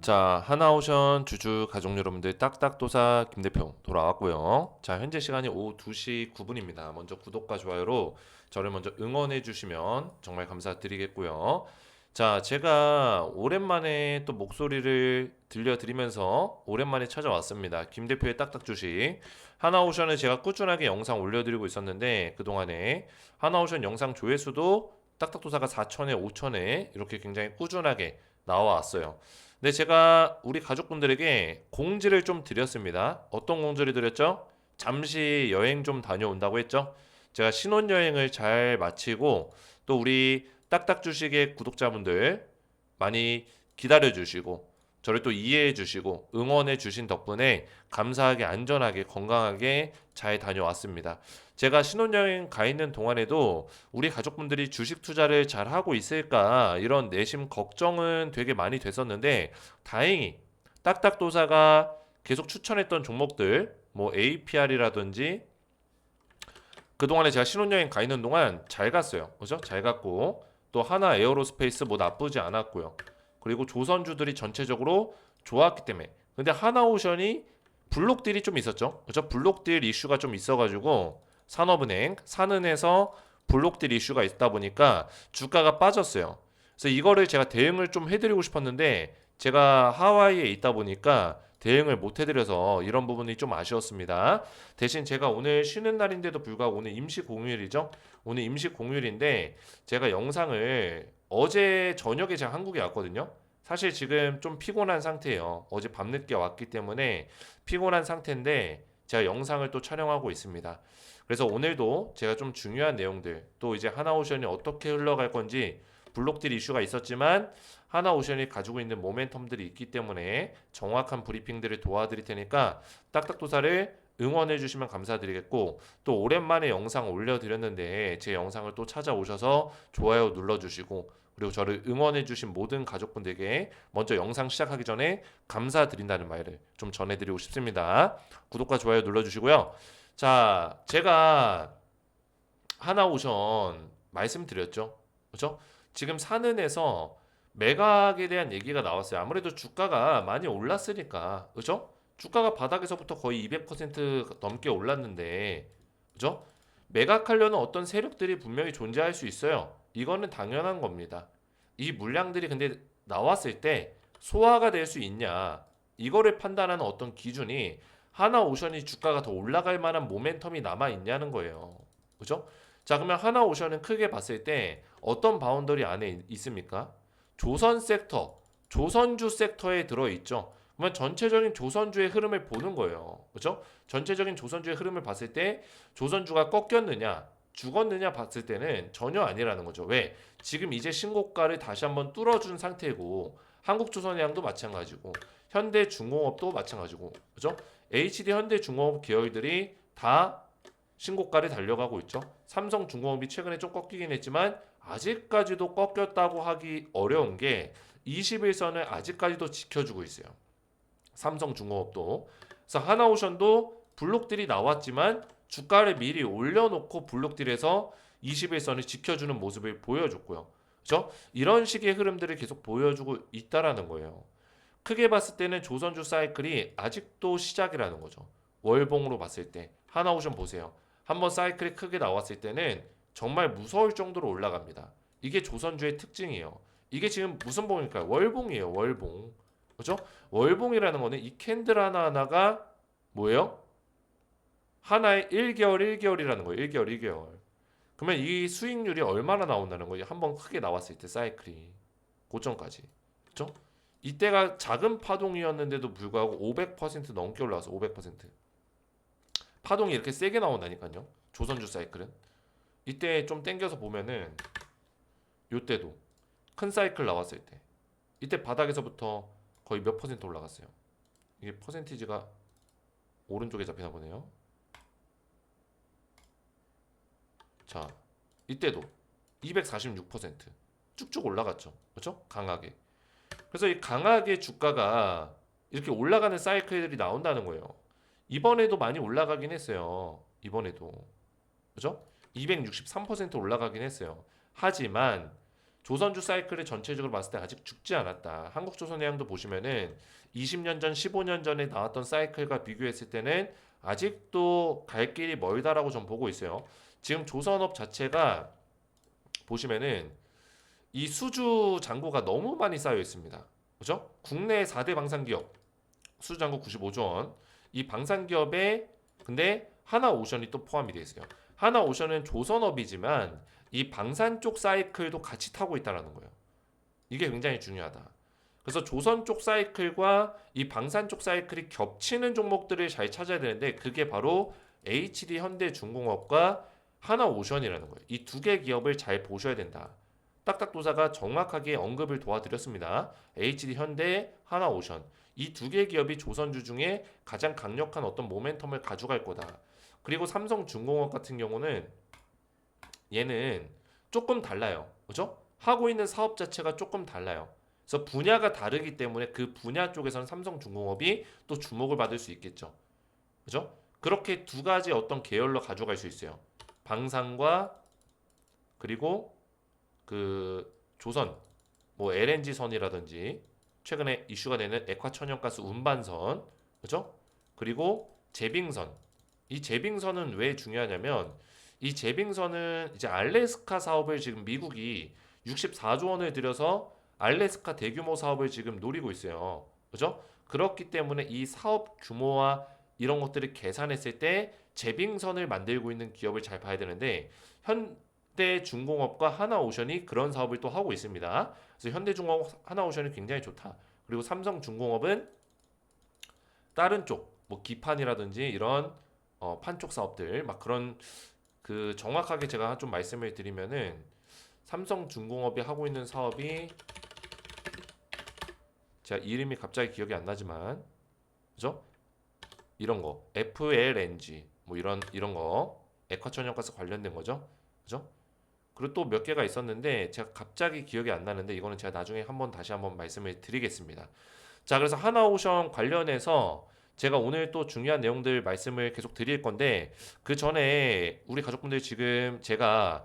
자, 하나오션 주주 가족 여러분들 딱딱도사 김대표 돌아왔고요. 자, 현재 시간이 오후 2시 9분입니다. 먼저 구독과 좋아요로 저를 먼저 응원해 주시면 정말 감사드리겠고요. 자, 제가 오랜만에 또 목소리를 들려드리면서 오랜만에 찾아왔습니다. 김대표의 딱딱 주식. 하나오션을 제가 꾸준하게 영상 올려드리고 있었는데 그동안에 하나오션 영상 조회수도 딱딱도사가 4천에 5천에 이렇게 굉장히 꾸준하게 나와왔어요. 네, 제가 우리 가족분들에게 공지를 좀 드렸습니다. 어떤 공지를 드렸죠? 잠시 여행 좀 다녀온다고 했죠? 제가 신혼여행을 잘 마치고 또 우리 딱딱 주식의 구독자분들 많이 기다려 주시고 저를 또 이해해 주시고 응원해 주신 덕분에 감사하게 안전하게 건강하게 잘 다녀왔습니다. 제가 신혼여행 가 있는 동안에도 우리 가족분들이 주식 투자를 잘 하고 있을까 이런 내심 걱정은 되게 많이 됐었는데 다행히 딱딱도사가 계속 추천했던 종목들 뭐 APR이라든지 그동안에 제가 신혼여행 가 있는 동안 잘 갔어요. 그죠? 잘 갔고 또 하나 에어로스페이스 뭐 나쁘지 않았고요. 그리고 조선주들이 전체적으로 좋았기 때문에 근데 하나오션이 블록딜이 좀 있었죠. 그죠? 블록딜 이슈가 좀 있어가지고 산업은행 산은에서 블록딜 이슈가 있다 보니까 주가가 빠졌어요. 그래서 이거를 제가 대응을 좀 해드리고 싶었는데 제가 하와이에 있다 보니까 대응을 못 해드려서 이런 부분이 좀 아쉬웠습니다. 대신 제가 오늘 쉬는 날인데도 불구하고 오늘 임시 공휴일이죠. 오늘 임시 공휴일인데 제가 영상을 어제 저녁에 제가 한국에 왔거든요. 사실 지금 좀 피곤한 상태예요. 어제 밤늦게 왔기 때문에 피곤한 상태인데 제가 영상을 또 촬영하고 있습니다. 그래서 오늘도 제가 좀 중요한 내용들 또 이제 하나오션이 어떻게 흘러갈 건지 블록딜 이슈가 있었지만 하나오션이 가지고 있는 모멘텀들이 있기 때문에 정확한 브리핑들을 도와드릴 테니까 딱딱도사를 응원해 주시면 감사드리겠고 또 오랜만에 영상 올려드렸는데 제 영상을 또 찾아오셔서 좋아요 눌러주시고 그리고 저를 응원해 주신 모든 가족분들에게 먼저 영상 시작하기 전에 감사드린다는 말을 좀 전해드리고 싶습니다. 구독과 좋아요 눌러주시고요. 자, 제가 하나오션 말씀드렸죠. 그렇죠? 지금 산은에서 매각에 대한 얘기가 나왔어요. 아무래도 주가가 많이 올랐으니까. 그죠? 주가가 바닥에서부터 거의 200% 넘게 올랐는데. 그죠? 매각하려는 어떤 세력들이 분명히 존재할 수 있어요. 이거는 당연한 겁니다. 이 물량들이 근데 나왔을 때 소화가 될 수 있냐. 이거를 판단하는 어떤 기준이 하나오션이 주가가 더 올라갈 만한 모멘텀이 남아 있냐는 거예요. 그죠? 자, 그러면 하나오션은 크게 봤을 때 어떤 바운더리 안에 있습니까? 조선 섹터, 조선주 섹터에 들어있죠. 그러면 전체적인 조선주의 흐름을 보는 거예요. 그죠? 전체적인 조선주의 흐름을 봤을 때 조선주가 꺾였느냐, 죽었느냐 봤을 때는 전혀 아니라는 거죠. 왜? 지금 이제 신고가를 다시 한번 뚫어준 상태고 한국조선해양도 마찬가지고 현대중공업도 마찬가지고 그죠? HD 현대중공업 계열들이 다 신고가를 달려가고 있죠. 삼성중공업이 최근에 좀 꺾이긴 했지만 아직까지도 꺾였다고 하기 어려운 게 21선을 아직까지도 지켜주고 있어요. 삼성중공업도. 그래서 하나오션도 블록들이 나왔지만 주가를 미리 올려놓고 블록딜에서 21선을 지켜주는 모습을 보여줬고요. 그렇죠? 이런 식의 흐름들을 계속 보여주고 있다라는 거예요. 크게 봤을 때는 조선주 사이클이 아직도 시작이라는 거죠. 월봉으로 봤을 때 하나오션 보세요. 한번 사이클이 크게 나왔을 때는 정말 무서울 정도로 올라갑니다. 이게 조선주의 특징이에요. 이게 지금 무슨 봉일까요? 월봉이에요. 월봉. 그렇죠? 월봉이라는 거는 이 캔들 하나하나가 뭐예요? 하나의 1개월 1개월이라는 거예요. 1개월 1개월. 그러면 이 수익률이 얼마나 나온다는 거예요? 한번 크게 나왔을 때 사이클이 고점까지. 그렇죠? 이때가 작은 파동이었는데도 불구하고 500% 넘게 올라와서 500% 파동이 이렇게 세게 나온다니까요. 조선주 사이클은 이때 좀 땡겨서 보면은 요때도 큰 사이클 나왔을 때 이때 바닥에서부터 거의 몇 퍼센트 올라갔어요. 이게 퍼센티지가 오른쪽에 잡히나 보네요. 자, 이때도 246% 쭉쭉 올라갔죠. 그렇죠? 강하게. 그래서 이 강하게 주가가 이렇게 올라가는 사이클들이 나온다는 거예요. 이번에도 많이 올라가긴 했어요. 이번에도. 그죠? 263% 올라가긴 했어요. 하지만 조선주 사이클을 전체적으로 봤을 때 아직 죽지 않았다. 한국조선해양도 보시면은 20년 전, 15년 전에 나왔던 사이클과 비교했을 때는 아직도 갈 길이 멀다라고 전 보고 있어요. 지금 조선업 자체가 보시면은 이 수주 잔고가 너무 많이 쌓여 있습니다. 그죠? 국내 4대 방산기업 수주 잔고 95조 원. 이 방산기업에 근데 하나오션이 또 포함이 되어 있어요. 하나오션은 조선업이지만 이 방산 쪽 사이클도 같이 타고 있다는 거예요. 이게 굉장히 중요하다. 그래서 조선 쪽 사이클과 이 방산 쪽 사이클이 겹치는 종목들을 잘 찾아야 되는데 그게 바로 HD 현대중공업과 하나오션이라는 거예요. 이 두 개 기업을 잘 보셔야 된다. 딱딱도사가 정확하게 언급을 도와드렸습니다. HD 현대, 하나오션. 이 두 개 기업이 조선주 중에 가장 강력한 어떤 모멘텀을 가져갈 거다. 그리고 삼성중공업 같은 경우는 얘는 조금 달라요. 그죠? 하고 있는 사업 자체가 조금 달라요. 그래서 분야가 다르기 때문에 그 분야 쪽에서는 삼성중공업이 또 주목을 받을 수 있겠죠. 그죠? 그렇게 두 가지 어떤 계열로 가져갈 수 있어요. 방산과 그리고 그 조선 뭐 LNG 선이라든지 최근에 이슈가 되는 액화천연가스 운반선 그죠? 그리고 제빙선 이 제빙선은 왜 중요하냐면 이 제빙선은 이제 알래스카 사업을 지금 미국이 64조 원을 들여서 알래스카 대규모 사업을 지금 노리고 있어요. 그죠? 그렇기 때문에 이 사업 규모와 이런 것들을 계산했을 때 제빙선을 만들고 있는 기업을 잘 봐야 되는데 현대중공업과 하나오션이 그런 사업을 또 하고 있습니다. 그래서 현대중공업, 하나오션이 굉장히 좋다. 그리고 삼성중공업은 다른 쪽, 뭐 기판이라든지 이런 판쪽 사업들 막 그런 그 정확하게 제가 좀 말씀을 드리면은 삼성중공업이 하고 있는 사업이 제가 이름이 갑자기 기억이 안 나지만 그죠? 이런 거 FLNG 뭐 이런 거 액화천연가스 관련된 거죠. 그죠? 그리고 또 몇 개가 있었는데 제가 갑자기 기억이 안 나는데 이거는 제가 나중에 한번 다시 한번 말씀을 드리겠습니다. 자, 그래서 하나오션 관련해서 제가 오늘 또 중요한 내용들 말씀을 계속 드릴 건데 그 전에 우리 가족분들 지금 제가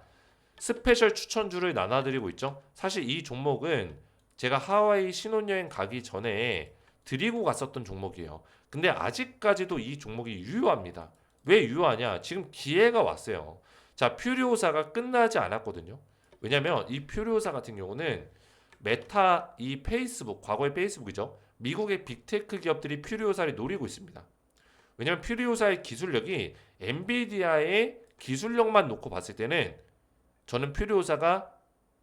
스페셜 추천주를 나눠드리고 있죠. 사실 이 종목은 제가 하와이 신혼여행 가기 전에 드리고 갔었던 종목이에요. 근데 아직까지도 이 종목이 유효합니다. 왜 유효하냐? 지금 기회가 왔어요. 자, 퓨리오사가 끝나지 않았거든요. 왜냐면 이 퓨리오사 같은 경우는 메타 이 페이스북, 과거의 페이스북이죠. 미국의 빅테크 기업들이 퓨리오사를 노리고 있습니다. 왜냐면 퓨리오사의 기술력이 엔비디아의 기술력만 놓고 봤을 때는 저는 퓨리오사가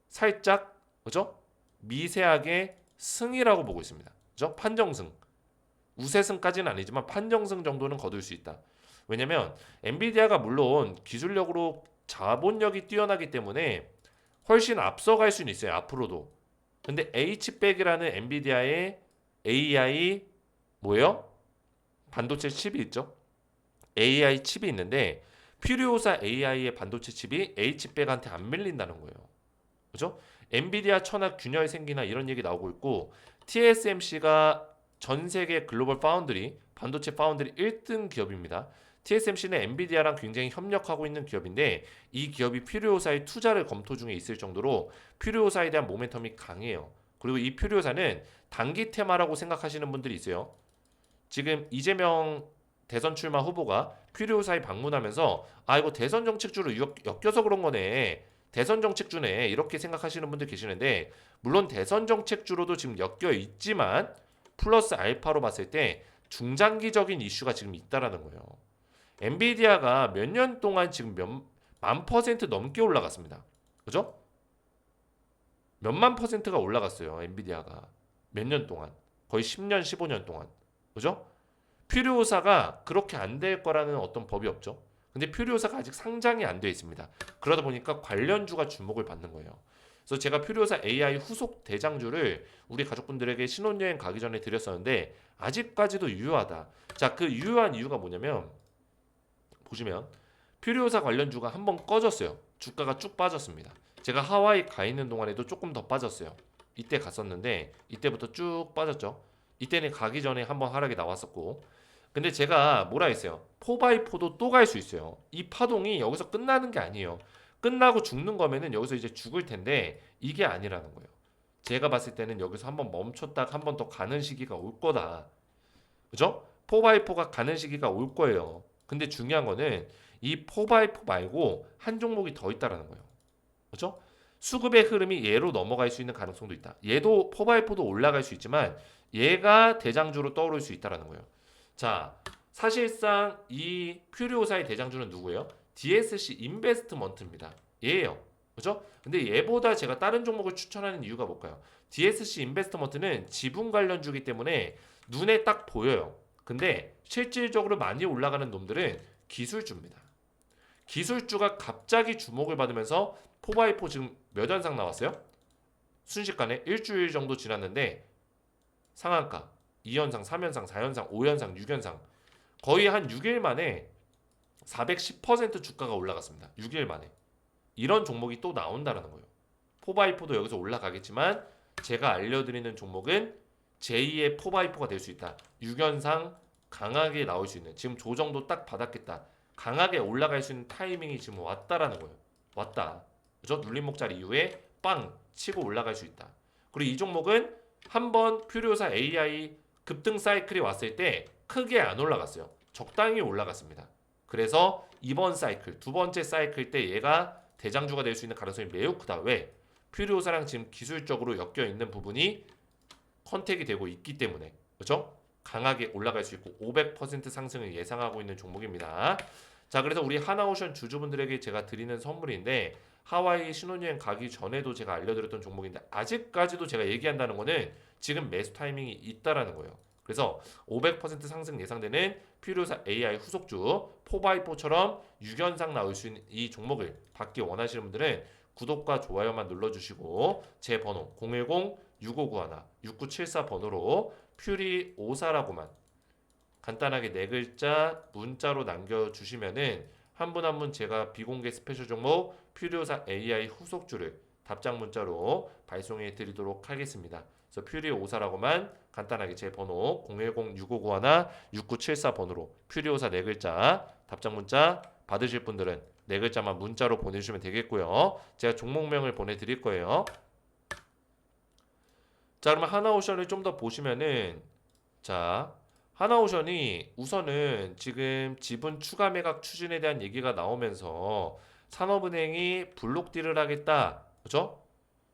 살짝 그죠? 미세하게 승이라고 보고 있습니다. 그죠? 판정승. 우세승까지는 아니지만 판정승 정도는 거둘 수 있다. 왜냐면 엔비디아가 물론 기술력으로 자본력이 뛰어나기 때문에 훨씬 앞서갈 수는 있어요. 앞으로도. 근데 H백이라는 엔비디아의 AI 뭐예요? 반도체 칩이 있죠. AI 칩이 있는데 퓨리오사 AI의 반도체 칩이 H백한테 안 밀린다는 거예요. 그죠? 엔비디아 천하 균열 생기나 이런 얘기 나오고 있고 TSMC가 전 세계 글로벌 파운드리 반도체 파운드리 1등 기업입니다. TSMC는 엔비디아랑 굉장히 협력하고 있는 기업인데 이 기업이 퓨리오사의 투자를 검토 중에 있을 정도로 퓨리오사에 대한 모멘텀이 강해요. 그리고 이 퓨리오사는 단기 테마라고 생각하시는 분들이 있어요. 지금 이재명 대선 출마 후보가 퓨리오사에 방문하면서 아 이거 대선 정책주로 엮여서 그런 거네. 대선 정책주네. 이렇게 생각하시는 분들 계시는데 물론 대선 정책주로도 지금 엮여 있지만 플러스 알파로 봤을 때 중장기적인 이슈가 지금 있다라는 거예요. 엔비디아가 몇 년 동안 지금 몇만 퍼센트 넘게 올라갔습니다. 그죠? 몇만 퍼센트가 올라갔어요. 엔비디아가. 몇 년 동안. 거의 10년, 15년 동안. 그죠? 퓨리오사가 그렇게 안 될 거라는 어떤 법이 없죠. 근데 퓨리오사가 아직 상장이 안 돼 있습니다. 그러다 보니까 관련주가 주목을 받는 거예요. 그래서 제가 퓨리오사 AI 후속 대장주를 우리 가족분들에게 신혼여행 가기 전에 드렸었는데 아직까지도 유효하다. 자, 그 유효한 이유가 뭐냐면 보시면 퓨리오사 관련주가 한번 꺼졌어요. 주가가 쭉 빠졌습니다. 제가 하와이 가 있는 동안에도 조금 더 빠졌어요. 이때 갔었는데 이때부터 쭉 빠졌죠. 이때는 가기 전에 한번 하락이 나왔었고 근데 제가 뭐라 했어요? 4x4도 또 갈 수 있어요. 이 파동이 여기서 끝나는 게 아니에요. 끝나고 죽는 거면은 여기서 이제 죽을 텐데 이게 아니라는 거예요. 제가 봤을 때는 여기서 한번 멈췄다가 한 번 더 가는 시기가 올 거다. 그죠? 4x4가 가는 시기가 올 거예요. 근데 중요한 거는 이 4x4 말고 한 종목이 더 있다라는 거예요. 그죠? 수급의 흐름이 얘로 넘어갈 수 있는 가능성도 있다. 얘도 4x4도 올라갈 수 있지만 얘가 대장주로 떠오를 수 있다라는 거예요. 자, 사실상 이 퓨리오사의 대장주는 누구예요? DSC 인베스트먼트입니다. 얘예요. 그죠? 근데 얘보다 제가 다른 종목을 추천하는 이유가 뭘까요? DSC 인베스트먼트는 지분 관련주기 때문에 눈에 딱 보여요. 근데 실질적으로 많이 올라가는 놈들은 기술주입니다. 기술주가 갑자기 주목을 받으면서 4x4 지금 몇 연상 나왔어요? 순식간에 일주일 정도 지났는데 상한가 2연상, 3연상, 4연상, 5연상, 6연상 거의 한 6일 만에 410% 주가가 올라갔습니다. 6일 만에. 이런 종목이 또 나온다는 거예요. 4x4도 여기서 올라가겠지만 제가 알려드리는 종목은 제2의 4x4가 될 수 있다. 6연상 강하게 나올 수 있는 지금 조정도 딱 받았겠다. 강하게 올라갈 수 있는 타이밍이 지금 왔다라는 거예요. 왔다. 그죠? 눌림목자리 이후에 빵 치고 올라갈 수 있다. 그리고 이 종목은 한번 퓨리오사 AI 급등 사이클이 왔을 때 크게 안 올라갔어요. 적당히 올라갔습니다. 그래서 이번 사이클, 두 번째 사이클 때 얘가 대장주가 될 수 있는 가능성이 매우 크다. 왜? 퓨리오사랑 지금 기술적으로 엮여 있는 부분이 컨택이 되고 있기 때문에. 그렇죠? 강하게 올라갈 수 있고 500% 상승을 예상하고 있는 종목입니다. 자, 그래서 우리 하나오션 주주분들에게 제가 드리는 선물인데 하와이 신혼여행 가기 전에도 제가 알려드렸던 종목인데 아직까지도 제가 얘기한다는 거는 지금 매수 타이밍이 있다라는 거예요. 그래서 500% 상승 예상되는 퓨리오사 AI 후속주 4x4처럼 6연상 나올 수 있는 이 종목을 받기 원하시는 분들은 구독과 좋아요만 눌러주시고 제 번호 010-6591-6974 번호로 퓨리54라고만 간단하게 네 글자 문자로 남겨주시면은 한 분 한 분 제가 비공개 스페셜 종목 퓨리오사 AI 후속주를 답장 문자로 발송해 드리도록 하겠습니다. 그래서 퓨리54라고만 간단하게 제 번호 010-6591-6974 번호로 퓨리오사 네 글자 답장 문자 받으실 분들은 네 글자만 문자로 보내주시면 되겠고요. 제가 종목명을 보내드릴 거예요. 자, 그러면 하나오션을 좀 더 보시면은 자, 하나오션이 우선은 지금 지분 추가 매각 추진에 대한 얘기가 나오면서 산업은행이 블록딜을 하겠다. 그죠?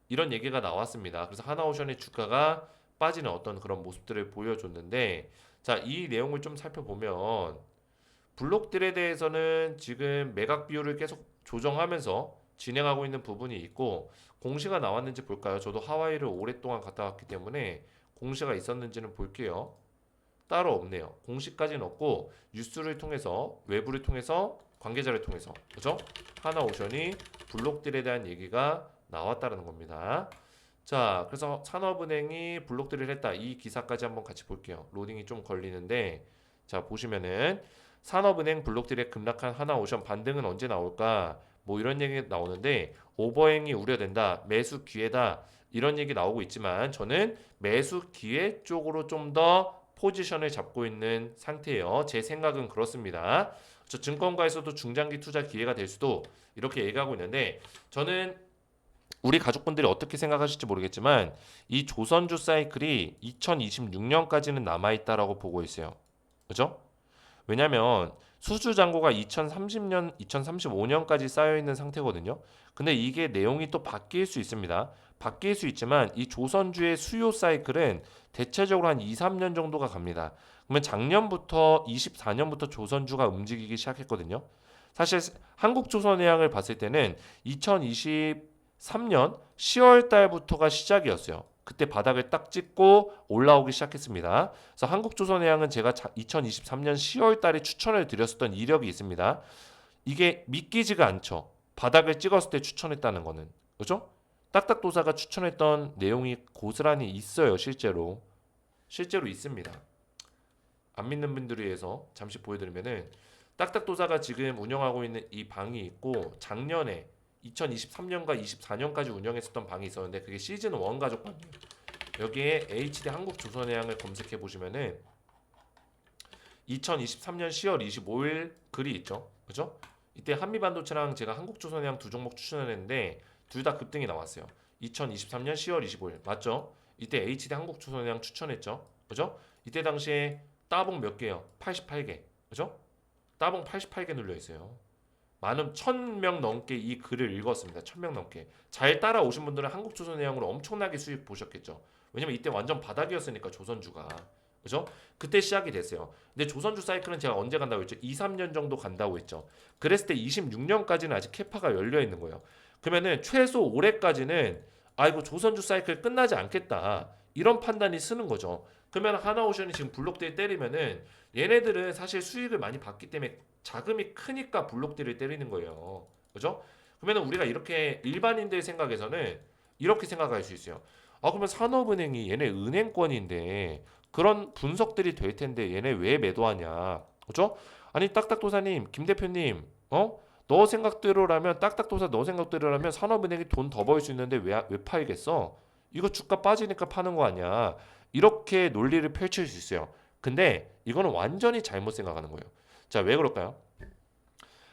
이런 얘기가 나왔습니다. 그래서 하나오션의 주가가 빠지는 어떤 그런 모습들을 보여줬는데 자, 이 내용을 좀 살펴보면 블록딜에 대해서는 지금 매각 비율을 계속 조정하면서 진행하고 있는 부분이 있고 공시가 나왔는지 볼까요? 저도 하와이를 오랫동안 갔다 왔기 때문에 공시가 있었는지는 볼게요. 따로 없네요. 공시까지는 없고 뉴스를 통해서 외부를 통해서 관계자를 통해서 그죠? 하나오션이 블록딜에 대한 얘기가 나왔다는 겁니다. 자, 그래서 산업은행이 블록딜을 했다. 이 기사까지 한번 같이 볼게요. 로딩이 좀 걸리는데 자, 보시면은 산업은행 블록딜에 급락한 하나오션 반등은 언제 나올까? 뭐 이런 얘기 나오는데 오버행이 우려된다. 매수 기회다. 이런 얘기 나오고 있지만 저는 매수 기회 쪽으로 좀 더 포지션을 잡고 있는 상태예요. 제 생각은 그렇습니다. 저 증권가에서도 중장기 투자 기회가 될 수도 이렇게 얘기하고 있는데 저는 우리 가족분들이 어떻게 생각하실지 모르겠지만 이 조선주 사이클이 2026년까지는 남아있다라고 보고 있어요. 그죠? 왜냐면 수주 잔고가 2030년, 2035년까지 쌓여 있는 상태거든요. 근데 이게 내용이 또 바뀔 수 있습니다. 바뀔 수 있지만 이 조선주의 수요 사이클은 대체적으로 한 2, 3년 정도가 갑니다. 그러면 작년부터 24년부터 조선주가 움직이기 시작했거든요. 사실 한국조선해양을 봤을 때는 2023년 10월 달부터가 시작이었어요. 그때 바닥을 딱 찍고 올라오기 시작했습니다. 그래서 한국조선해양은 제가 2023년 10월 달에 추천을 드렸었던 이력이 있습니다. 이게 믿기지가 않죠. 바닥을 찍었을 때 추천했다는 거는. 그죠? 딱딱도사가 추천했던 내용이 고스란히 있어요. 실제로. 실제로 있습니다. 안 믿는 분들을 위해서 잠시 보여드리면은 딱딱도사가 지금 운영하고 있는 이 방이 있고 작년에 2023년과 24년까지 운영했었던 방이 있었는데 그게 시즌 1 가족방이에요. 여기에 HD 한국조선해양을 검색해 보시면은 2023년 10월 25일 글이 있죠. 그죠? 이때 한미반도체랑 제가 한국조선해양 두 종목 추천했는데 둘 다 급등이 나왔어요. 2023년 10월 25일 맞죠? 이때 HD 한국조선해양 추천했죠. 그죠? 이때 당시에 따봉 몇 개요? 88개. 그죠? 따봉 88개 눌려 있어요. 많은 1000명 넘게 이 글을 읽었습니다. 1000명 넘게. 잘 따라오신 분들은 한국조선해양으로 엄청나게 수익 보셨겠죠. 왜냐면 이때 완전 바닥이었으니까 조선주가. 그죠? 그때 시작이 됐어요. 근데 조선주 사이클은 제가 언제 간다고 했죠? 2, 3년 정도 간다고 했죠. 그랬을 때 26년까지는 아직 캐파가 열려 있는 거예요. 그러면은 최소 올해까지는 이거 조선주 사이클 끝나지 않겠다. 이런 판단이 쓰는 거죠. 그러면 하나오션이 지금 블록딜 때리면은 얘네들은 사실 수익을 많이 받기 때문에 자금이 크니까 블록딜을 때리는 거예요. 그죠? 그러면 우리가 이렇게 일반인들 생각에서는 이렇게 생각할 수 있어요. 그러면 산업은행이 얘네 은행권인데 그런 분석들이 될 텐데 얘네 왜 매도하냐? 그죠? 아니 딱딱도사님, 김 대표님, 너 생각대로라면 딱딱도사 너 생각대로라면 산업은행이 돈 더 벌 수 있는데 왜 팔겠어? 이거 주가 빠지니까 파는 거 아니야? 이렇게 논리를 펼칠 수 있어요. 근데 이거는 완전히 잘못 생각하는 거예요. 자, 왜 그럴까요?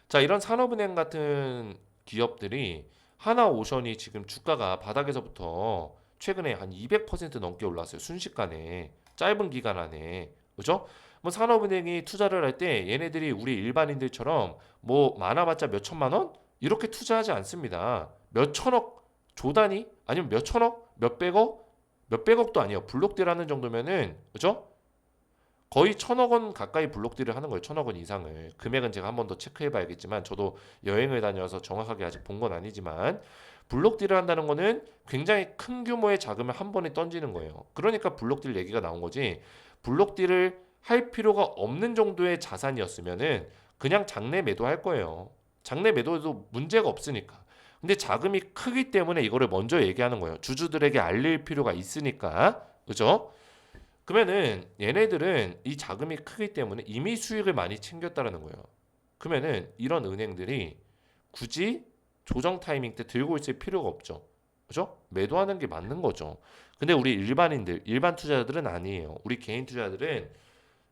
자, 이런 산업은행 같은 기업들이 하나오션이 지금 주가가 바닥에서부터 최근에 한 200% 넘게 올랐어요. 순식간에 짧은 기간 안에. 그죠? 뭐 산업은행이 투자를 할 때 얘네들이 우리 일반인들처럼 뭐 많아봤자 몇 천만 원? 이렇게 투자하지 않습니다. 몇 천억 조 단위? 아니면 몇 천억? 몇 백억? 몇 백억도 아니에요. 블록딜하는 정도면은 그죠? 거의 1000억 원 가까이 블록딜을 하는 거예요. 1000억 원 이상을. 금액은 제가 한 번 더 체크해 봐야겠지만 저도 여행을 다녀서 정확하게 아직 본 건 아니지만 블록딜을 한다는 거는 굉장히 큰 규모의 자금을 한 번에 던지는 거예요. 그러니까 블록딜 얘기가 나온 거지. 블록딜을 할 필요가 없는 정도의 자산이었으면은 그냥 장내 매도할 거예요. 장내 매도해도 문제가 없으니까. 근데 자금이 크기 때문에 이거를 먼저 얘기하는 거예요. 주주들에게 알릴 필요가 있으니까. 그죠? 그러면은 얘네들은 이 자금이 크기 때문에 이미 수익을 많이 챙겼다라는 거예요. 그러면은 이런 은행들이 굳이 조정 타이밍 때 들고 있을 필요가 없죠. 그죠? 매도하는 게 맞는 거죠. 근데 우리 일반인들, 일반 투자자들은 아니에요. 우리 개인 투자자들은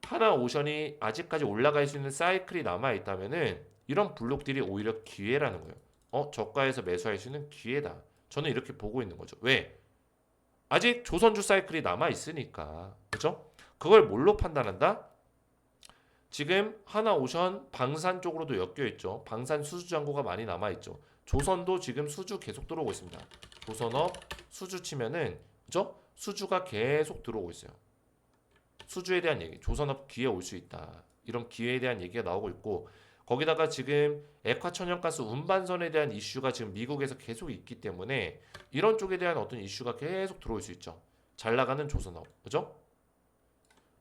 하나오션이 아직까지 올라갈 수 있는 사이클이 남아 있다면은 이런 블록들이 오히려 기회라는 거예요. 저가에서 매수할 수 있는 기회다. 저는 이렇게 보고 있는 거죠. 왜? 아직 조선주 사이클이 남아 있으니까. 그죠? 그걸 뭘로 판단한다? 지금 하나오션 방산 쪽으로도 엮여 있죠. 방산 수주 잔고가 많이 남아 있죠. 조선도 지금 수주 계속 들어오고 있습니다. 조선업 수주 치면은 그죠? 수주가 계속 들어오고 있어요. 수주에 대한 얘기, 조선업 기회 올 수 있다. 이런 기회에 대한 얘기가 나오고 있고 거기다가 지금 액화천연가스 운반선에 대한 이슈가 지금 미국에서 계속 있기 때문에 이런 쪽에 대한 어떤 이슈가 계속 들어올 수 있죠. 잘 나가는 조선업, 그죠?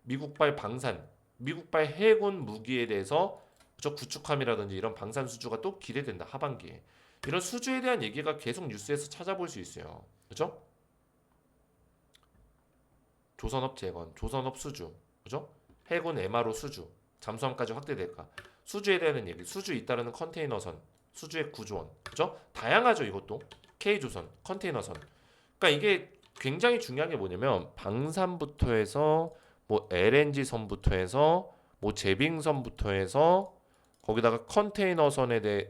미국발 방산, 미국발 해군 무기에 대해서 그죠? 구축함이라든지 이런 방산 수주가 또 기대된다 하반기에. 이런 수주에 대한 얘기가 계속 뉴스에서 찾아볼 수 있어요. 그죠? 조선업 재건, 조선업 수주, 그죠? 해군 MRO 수주, 잠수함까지 확대될까? 수주에 대한 얘기, 수주 잇따르는 컨테이너선, 수주의 구조원, 그죠? 다양하죠 이것도. K조선, 컨테이너선. 그러니까 이게 굉장히 중요한 게 뭐냐면 방산부터 해서 뭐 LNG 선부터 해서 뭐 제빙선부터 해서 거기다가 컨테이너선에 대해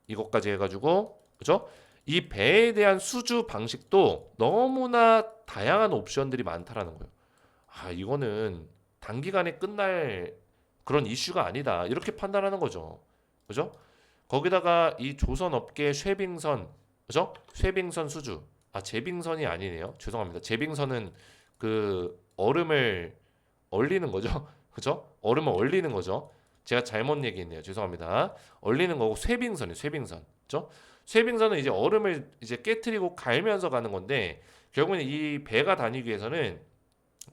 이것까지 해가지고 그죠? 이 배에 대한 수주 방식도 너무나 다양한 옵션들이 많다라는 거예요. 이거는 단기간에 끝날 그런 이슈가 아니다. 이렇게 판단하는 거죠. 그죠? 거기다가 이 조선업계 쉐빙선, 그죠? 쉐빙선 수주. 제빙선이 아니네요. 죄송합니다. 제빙선은 그 얼음을 얼리는 거죠. 그죠? 얼음을 얼리는 거죠. 제가 잘못 얘기했네요. 죄송합니다. 얼리는 거고 쇠빙선이에요. 쇠빙선. 그죠? 쇠빙선은 이제 얼음을 이제 깨트리고 갈면서 가는 건데 결국은 이 배가 다니기 위해서는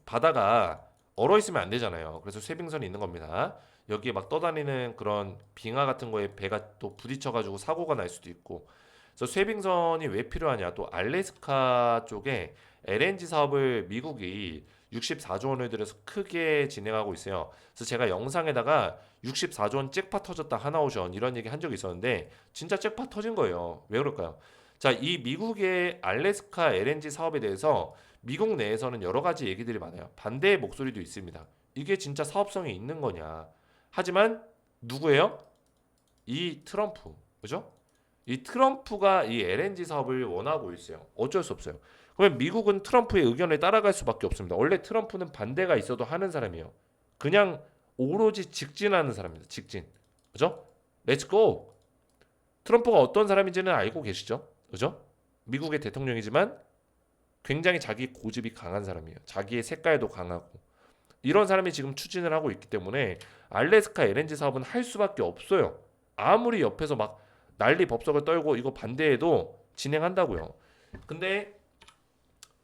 바다가 얼어 있으면 안 되잖아요. 그래서 쇠빙선이 있는 겁니다. 여기에 막 떠다니는 그런 빙하 같은 거에 배가 또 부딪혀가지고 사고가 날 수도 있고. 그래서 쇠빙선이 왜 필요하냐? 또 알래스카 쪽에 LNG 사업을 미국이 64조 원을 들여서 크게 진행하고 있어요. 그래서 제가 영상에다가 64조 원 잭팟 터졌다 하나오션 이런 얘기 한 적이 있었는데 진짜 잭팟 터진 거예요. 왜 그럴까요? 자, 이 미국의 알래스카 LNG 사업에 대해서 미국 내에서는 여러 가지 얘기들이 많아요. 반대의 목소리도 있습니다. 이게 진짜 사업성이 있는 거냐? 하지만 누구예요? 이 트럼프, 그죠? 이 트럼프가 이 LNG 사업을 원하고 있어요. 어쩔 수 없어요. 그러면 미국은 트럼프의 의견에 따라갈 수밖에 없습니다. 원래 트럼프는 반대가 있어도 하는 사람이에요. 그냥 오로지 직진하는 사람입니다. 직진. 그죠? 렛츠 고. 트럼프가 어떤 사람인지는 알고 계시죠? 그죠? 미국의 대통령이지만 굉장히 자기 고집이 강한 사람이에요. 자기의 색깔도 강하고. 이런 사람이 지금 추진을 하고 있기 때문에 알래스카 LNG 사업은 할 수밖에 없어요. 아무리 옆에서 막 난리 법석을 떨고 이거 반대해도 진행한다고요. 근데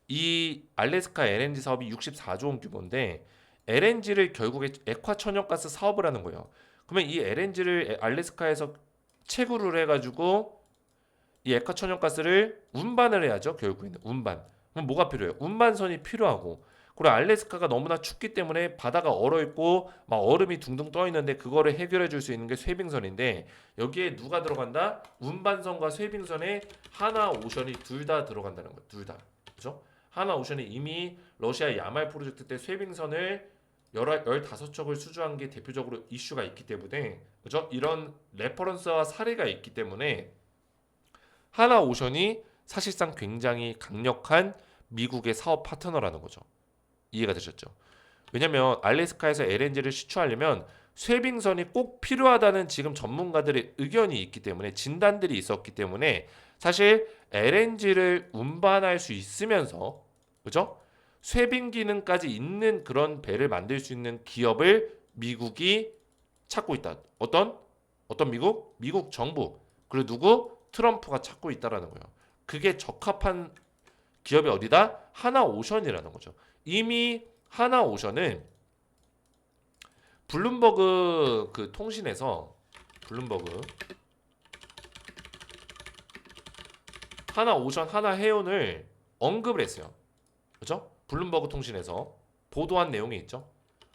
이 알래스카 LNG 사업이 64조 원 규모인데 LNG를 결국에 액화 천연가스 사업을 하는 거예요. 그러면 이 LNG를 알래스카에서 채굴을 해가지고 이 액화 천연가스를 운반을 해야죠. 결국에는 운반. 그럼 뭐가 필요해요? 운반선이 필요하고 그리고 알래스카가 너무나 춥기 때문에 바다가 얼어있고 막 얼음이 둥둥 떠 있는데 그거를 해결해 줄 수 있는 게 쇄빙선인데 여기에 누가 들어간다? 운반선과 쇄빙선에 하나오션이 둘 다 들어간다는 거예요. 둘 다. 그죠? 하나오션이 이미 러시아 야말 프로젝트 때 쇄빙선을 15척을 수주한 게 대표적으로 이슈가 있기 때문에 그죠? 이런 레퍼런스와 사례가 있기 때문에 하나오션이 사실상 굉장히 강력한 미국의 사업 파트너라는 거죠. 이해가 되셨죠? 왜냐면 알래스카에서 LNG를 시추하려면 쇄빙선이 꼭 필요하다는 지금 전문가들의 의견이 있기 때문에 진단들이 있었기 때문에 사실 LNG를 운반할 수 있으면서 그죠? 쇄빙 기능까지 있는 그런 배를 만들 수 있는 기업을 미국이 찾고 있다. 어떤 미국? 미국 정부. 그리고 누구? 트럼프가 찾고 있다라는 거예요. 그게 적합한 기업이 어디다? 하나오션이라는 거죠. 이미 하나오션은 블룸버그 그 통신에서 블룸버그 하나오션 하나해운을 언급을 했어요. 그죠? 블룸버그 통신에서 보도한 내용이 있죠.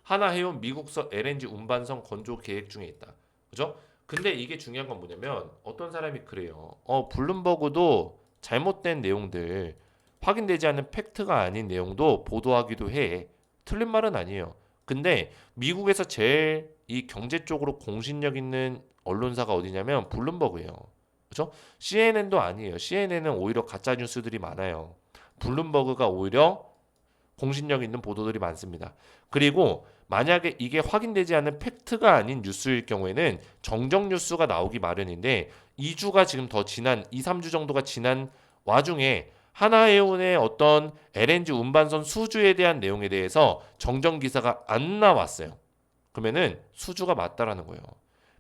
하나해운 미국서 LNG 운반선 건조 계획 중에 있다. 그죠? 근데 이게 중요한 건 뭐냐면 어떤 사람이 그래요. 블룸버그도 잘못된 내용들 확인되지 않은 팩트가 아닌 내용도 보도하기도 해. 틀린 말은 아니에요. 근데 미국에서 제일 이 경제 쪽으로 공신력 있는 언론사가 어디냐면 블룸버그예요. 그죠? CNN도 아니에요. CNN은 오히려 가짜 뉴스들이 많아요. 블룸버그가 오히려 공신력 있는 보도들이 많습니다. 그리고 만약에 이게 확인되지 않은 팩트가 아닌 뉴스일 경우에는 정정 뉴스가 나오기 마련인데 2주가 지금 더 지난 2, 3주 정도가 지난 와중에 하나해운의 어떤 LNG 운반선 수주에 대한 내용에 대해서 정정 기사가 안 나왔어요. 그러면은 수주가 맞다라는 거예요.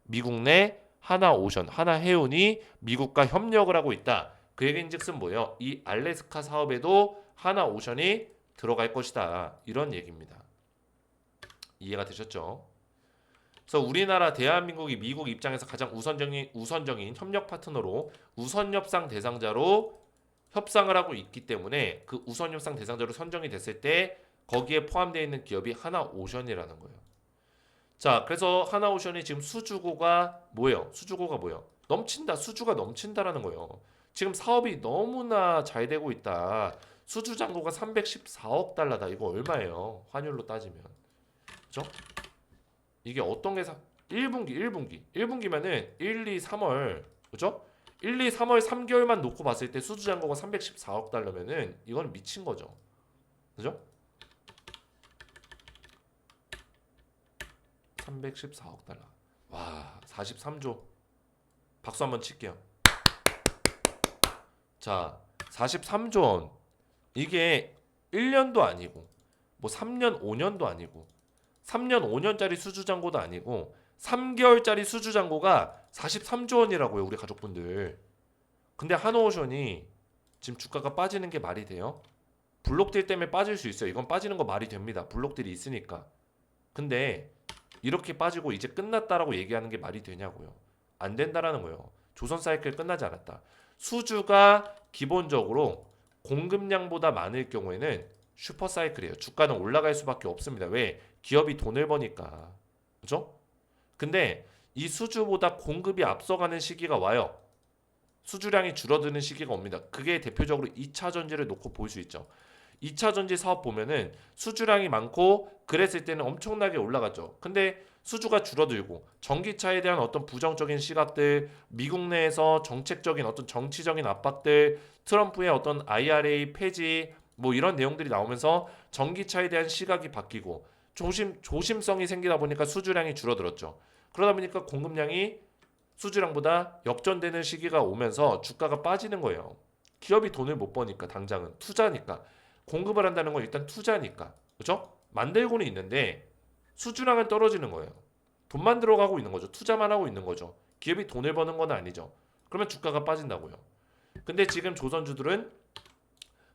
미국 내 하나오션, 하나해운이 미국과 협력을 하고 있다. 그 얘기인즉슨 뭐예요? 이 알래스카 사업에도 하나오션이 들어갈 것이다. 이런 얘기입니다. 이해가 되셨죠? 그래서 우리나라 대한민국이 미국 입장에서 가장 우선적인 협력 파트너로 우선 협상 대상자로 협상을 하고 있기 때문에 그 우선 협상 대상자로 선정이 됐을 때 거기에 포함되어 있는 기업이 하나오션이라는 거예요. 자, 그래서 하나오션이 지금 수주고가 뭐예요? 수주고가 뭐예요? 넘친다. 수주가 넘친다라는 거예요. 지금 사업이 너무나 잘 되고 있다. 수주 잔고가 314억 달러다. 이거 얼마예요? 환율로 따지면. 그죠? 이게 어떤 게 1분기면은 1, 2, 3월. 그죠? 1, 2, 3월 3개월만 놓고 봤을 때 수주 잔고가 314억 달러면은 이건 미친 거죠. 그죠? 314억 달러. 와, 43조. 박수 한번 칠게요. 자, 43조 원. 이게 1년도 아니고 뭐 3년, 5년도 아니고 3년, 5년짜리 수주잔고도 아니고 3개월짜리 수주잔고가 43조 원이라고요. 우리 가족분들. 근데 한오션이 지금 주가가 빠지는 게 말이 돼요? 블록딜 때문에 빠질 수 있어요. 이건 빠지는 거 말이 됩니다. 블록딜이 있으니까. 근데 이렇게 빠지고 이제 끝났다라고 얘기하는 게 말이 되냐고요. 안 된다라는 거예요. 조선 사이클 끝나지 않았다. 수주가 기본적으로 공급량보다 많을 경우에는 슈퍼 사이클이에요. 주가는 올라갈 수밖에 없습니다. 왜? 기업이 돈을 버니까. 그죠? 근데 이 수주보다 공급이 앞서가는 시기가 와요. 수주량이 줄어드는 시기가 옵니다. 그게 대표적으로 2차 전지를 놓고 볼 수 있죠. 2차전지 사업 보면은 수주량이 많고 그랬을 때는 엄청나게 올라갔죠. 근데 수주가 줄어들고 전기차에 대한 어떤 부정적인 시각들, 미국 내에서 정책적인 어떤 정치적인 압박들, 트럼프의 어떤 IRA 폐지 뭐 이런 내용들이 나오면서 전기차에 대한 시각이 바뀌고 조심성이 생기다 보니까 수주량이 줄어들었죠. 그러다 보니까 공급량이 수주량보다 역전되는 시기가 오면서 주가가 빠지는 거예요. 기업이 돈을 못 버니까 당장은 투자니까 공급을 한다는 건 일단 투자니까 그죠? 만들고는 있는데 수주량은 떨어지는 거예요. 돈만 들어가고 있는 거죠. 투자만 하고 있는 거죠. 기업이 돈을 버는 건 아니죠. 그러면 주가가 빠진다고요. 근데 지금 조선주들은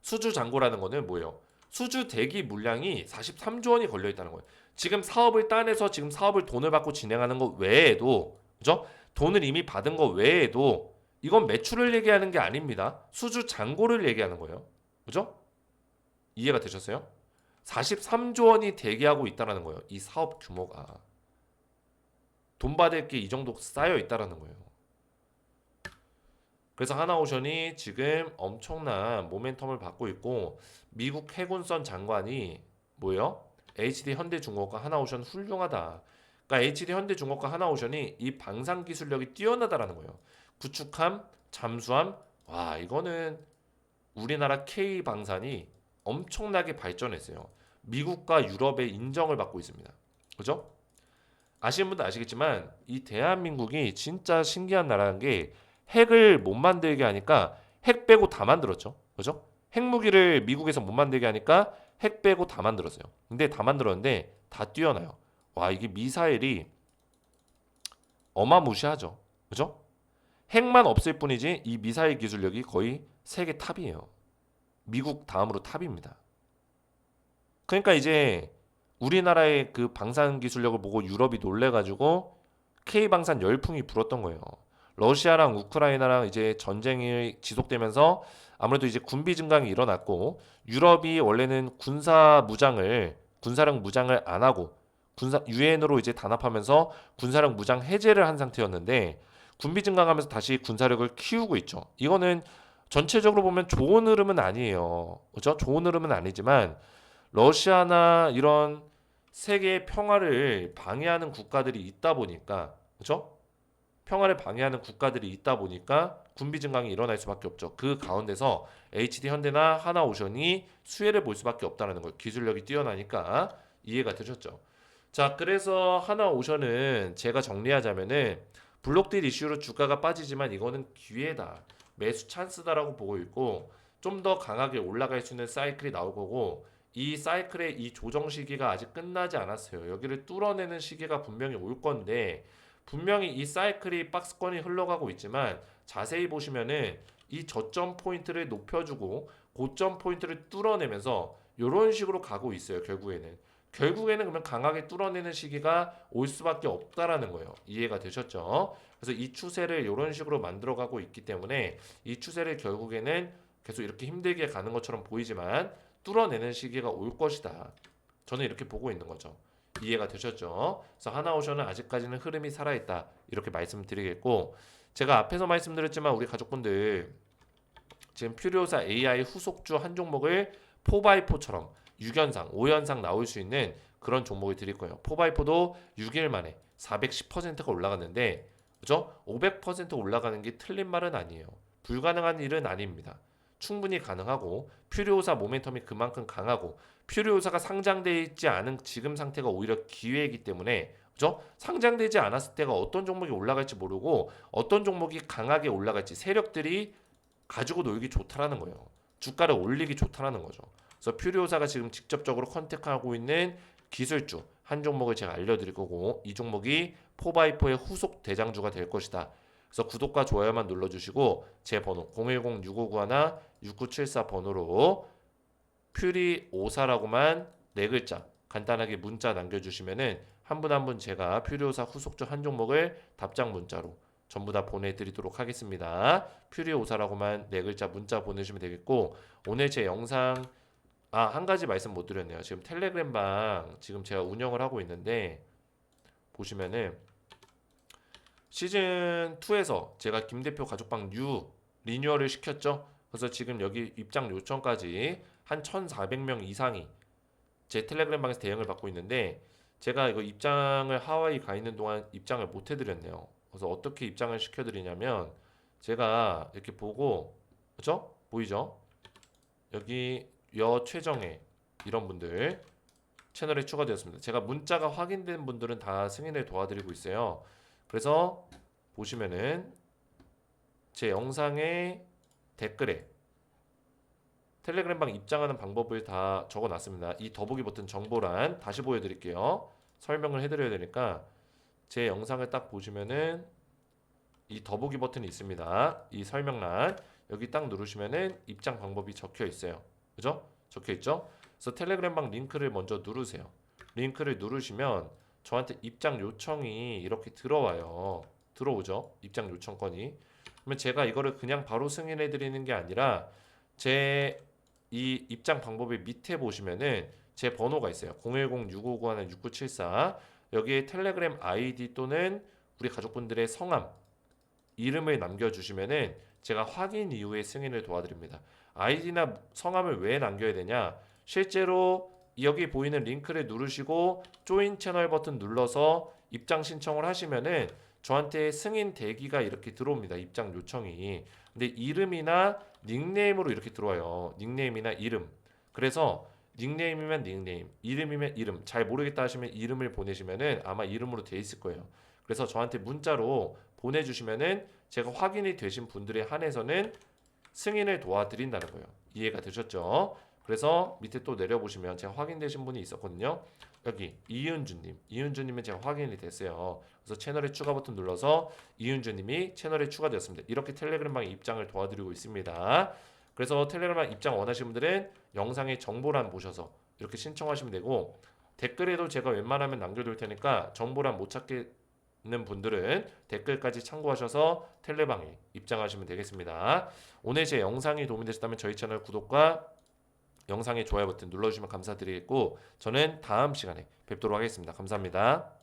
수주 잔고라는 거는 뭐예요? 수주 대기 물량이 43조 원이 걸려 있다는 거예요. 지금 사업을 따내서 지금 사업을 돈을 받고 진행하는 것 외에도 그죠? 돈을 이미 받은 것 외에도 이건 매출을 얘기하는 게 아닙니다. 수주 잔고를 얘기하는 거예요. 그죠? 이해가 되셨어요? 43조 원이 대기하고 있다라는 거예요. 이 사업 규모가 돈 받을 게 이 정도 쌓여 있다라는 거예요. 그래서 하나오션이 지금 엄청난 모멘텀을 받고 있고 미국 해군선 장관이 뭐예요? HD 현대중공업과 하나오션 훌륭하다. 그러니까 HD 현대중공업과 하나오션이 이 방산 기술력이 뛰어나다라는 거예요. 구축함, 잠수함, 와 이거는 우리나라 K 방산이 엄청나게 발전했어요. 미국과 유럽의 인정을 받고 있습니다. 그죠? 아시는 분도 아시겠지만 이 대한민국이 진짜 신기한 나라는 게 핵을 못 만들게 하니까 핵 빼고 다 만들었죠. 그죠? 핵무기를 미국에서 못 만들게 하니까 핵 빼고 다 만들었어요. 근데 다 만들었는데 다 뛰어나요. 와, 이게 미사일이 어마무시하죠. 그죠? 핵만 없을 뿐이지 이 미사일 기술력이 거의 세계 탑이에요. 미국 다음으로 탑입니다. 그러니까 이제 우리나라의 그 방산 기술력을 보고 유럽이 놀래가지고 K 방산 열풍이 불었던 거예요. 러시아랑 우크라이나랑 이제 전쟁이 지속되면서 아무래도 이제 군비 증강이 일어났고 유럽이 원래는 군사력 무장을 안 하고 군사 유엔으로 이제 단합하면서 군사력 무장 해제를 한 상태였는데 군비 증강하면서 다시 군사력을 키우고 있죠. 이거는 전체적으로 보면 좋은 흐름은 아니에요. 그죠? 좋은 흐름은 아니지만 러시아나 이런 세계의 평화를 방해하는 국가들이 있다 보니까 그죠? 평화를 방해하는 국가들이 있다 보니까 군비 증강이 일어날 수밖에 없죠. 그 가운데서 HD 현대나 하나오션이 수혜를 볼 수밖에 없다는 거예요. 기술력이 뛰어나니까 이해가 되셨죠? 자, 그래서 하나오션은 제가 정리하자면은 블록딜 이슈로 주가가 빠지지만 이거는 기회다. 매수 찬스다라고 보고 있고 좀 더 강하게 올라갈 수 있는 사이클이 나올 거고 이 사이클의 이 조정 시기가 아직 끝나지 않았어요. 여기를 뚫어내는 시기가 분명히 올 건데 분명히 이 사이클이 박스권이 흘러가고 있지만 자세히 보시면은 이 저점 포인트를 높여주고 고점 포인트를 뚫어내면서 이런 식으로 가고 있어요. 결국에는 그러면 강하게 뚫어내는 시기가 올 수밖에 없다라는 거예요. 이해가 되셨죠? 그래서 이 추세를 이런 식으로 만들어가고 있기 때문에 이 추세를 결국에는 계속 이렇게 힘들게 가는 것처럼 보이지만 뚫어내는 시기가 올 것이다. 저는 이렇게 보고 있는 거죠. 이해가 되셨죠? 그래서 하나오션은 아직까지는 흐름이 살아있다. 이렇게 말씀드리겠고 제가 앞에서 말씀드렸지만 우리 가족분들 지금 퓨리오사 AI 후속주 한 종목을 4x4처럼 6연상, 5연상 나올 수 있는 그런 종목을 드릴 거예요. 4x4도 6일 만에 410%가 올라갔는데 그죠? 500% 올라가는 게 틀린 말은 아니에요. 불가능한 일은 아닙니다. 충분히 가능하고 퓨리오사 모멘텀이 그만큼 강하고 퓨리오사가 상장되어 있지 않은 지금 상태가 오히려 기회이기 때문에 그죠? 상장되지 않았을 때가 어떤 종목이 올라갈지 모르고 어떤 종목이 강하게 올라갈지 세력들이 가지고 놀기 좋다라는 거예요. 주가를 올리기 좋다라는 거죠. 그래서 퓨리오사가 지금 직접적으로 컨택하고 있는 기술주 한 종목을 제가 알려드릴 거고 이 종목이 4x4의 후속 대장주가 될 것이다. 그래서 구독과 좋아요만 눌러주시고 제 번호 010-6591-6974 번호로 퓨리오사라고만 네 글자 간단하게 문자 남겨주시면은 한 분 한 분 제가 퓨리오사 후속주 한 종목을 답장 문자로 전부 다 보내드리도록 하겠습니다. 퓨리오사라고만 네 글자 문자 보내주시면 되겠고 오늘 제 영상 한 가지 말씀 못 드렸네요. 지금 텔레그램방 지금 제가 운영을 하고 있는데 보시면은 시즌 2에서 제가 김 대표 가족방 뉴 리뉴얼을 시켰죠. 그래서 지금 여기 입장 요청까지 한 1,400명 이상이 제 텔레그램 방에서 대응을 받고 있는데 제가 이거 입장을 하와이 가 있는 동안 입장을 못 해드렸네요. 그래서 어떻게 입장을 시켜드리냐면 제가 이렇게 보고 그죠? 보이죠? 여기 여최정예 이런 분들 채널에 추가되었습니다. 제가 문자가 확인된 분들은 다 승인을 도와드리고 있어요. 그래서 보시면은 제 영상의 댓글에 텔레그램방 입장하는 방법을 다 적어놨습니다. 이 더보기 버튼 정보란 다시 보여드릴게요. 설명을 해드려야 되니까 제 영상을 딱 보시면은 이 더보기 버튼이 있습니다. 이 설명란 여기 딱 누르시면은 입장 방법이 적혀 있어요. 그죠? 적혀 있죠? 그래서 텔레그램방 링크를 먼저 누르세요. 링크를 누르시면 저한테 입장 요청이 이렇게 들어와요. 들어오죠? 입장 요청건이. 그러면 제가 이거를 그냥 바로 승인해 드리는 게 아니라 제 이 입장 방법의 밑에 보시면은 제 번호가 있어요. 010-6591-6974 여기에 텔레그램 아이디 또는 우리 가족분들의 성함 이름을 남겨주시면은 제가 확인 이후에 승인을 도와드립니다. 아이디나 성함을 왜 남겨야 되냐? 실제로 여기 보이는 링크를 누르시고 조인 채널 버튼 눌러서 입장 신청을 하시면은 저한테 승인 대기가 이렇게 들어옵니다. 입장 요청이. 근데 이름이나 닉네임으로 이렇게 들어와요. 닉네임이나 이름. 그래서 닉네임이면 닉네임, 이름이면 이름. 잘 모르겠다 하시면 이름을 보내시면은 아마 이름으로 돼 있을 거예요. 그래서 저한테 문자로 보내주시면은 제가 확인이 되신 분들에 한해서는 승인을 도와드린다는 거예요. 이해가 되셨죠? 그래서 밑에 또 내려보시면 제가 확인되신 분이 있었거든요. 여기 이은주님은 제가 확인이 됐어요. 그래서 채널에 추가 버튼 눌러서 이은주님이 채널에 추가되었습니다. 이렇게 텔레그램방에 입장을 도와드리고 있습니다. 그래서 텔레그램방 입장 원하시는 분들은 영상의 정보란 보셔서 이렇게 신청하시면 되고 댓글에도 제가 웬만하면 남겨둘 테니까 정보란 못 찾겠는 분들은 댓글까지 참고하셔서 텔레방에 입장하시면 되겠습니다. 오늘 제 영상이 도움이 되셨다면 저희 채널 구독과 영상의 좋아요 버튼 눌러주시면 감사드리겠고 저는 다음 시간에 뵙도록 하겠습니다. 감사합니다.